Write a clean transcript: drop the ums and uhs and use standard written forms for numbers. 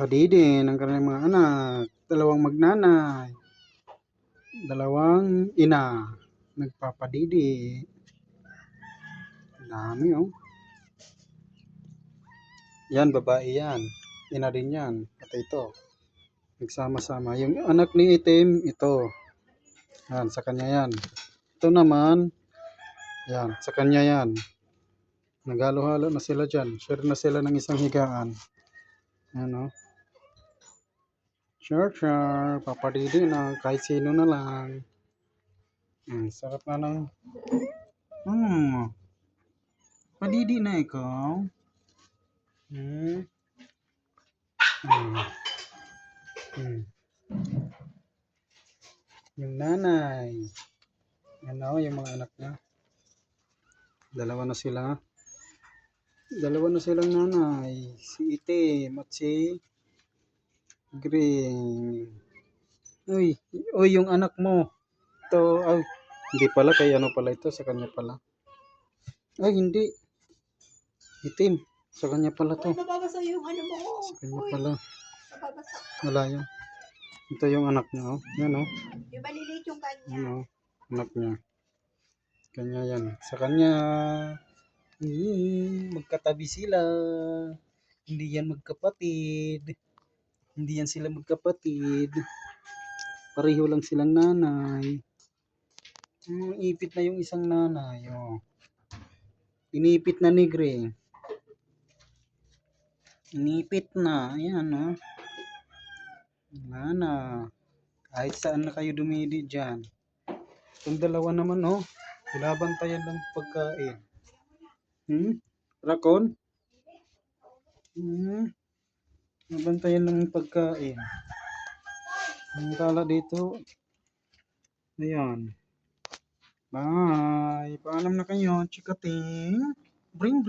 Padidin ang kanilang mga anak. Dalawang magnanay. Dalawang ina. Nagpapadidi. Dami oh. Yan, babae yan. Ina din yan. At ito. Nagsama-sama. Yung anak ni Itim, ito. Yan, sa kanya yan. Ito naman, yan, sa kanya yan. Naghalo-halo na sila dyan. Share na sila ng isang higaan. Yan o. Share. Papadidi na. Kahit sino na lang. Sarap na ng... Padidi na ikaw. Yung nanay. Yan o, yung mga anak niya. Dalawa na silang nanay. Si Itim at si Green. Uy, yung anak mo. Ito, ay, hindi pala, kay ano pala ito, sa kanya pala. Ay, hindi. Itim, sa kanya pala to. Nababasa yung ano mo. Sa kanya pala. Wala yun. Ito yung anak niya, oh. Yan, oh. Yung maliliit yung kanya. Yan, oh. Anak niya. Kanya yan. Sa kanya. Magkatabi sila. Hindi yan magkapatid. Hindi yan sila magkapatid. Pareho lang silang nanay. Ipit na yung isang nanay. Oh. Inipit na ni Gray. Inipit na. Ayan, oh. Wala na. Kahit saan na kayo dumidi dyan. Itong dalawa naman, oh. Binabantayan ng pagkain. Rakon? Binabantayan ng pagkain. Ang kala dito. Ayan. Bye. Paalam na kayo. Chikating. Bring.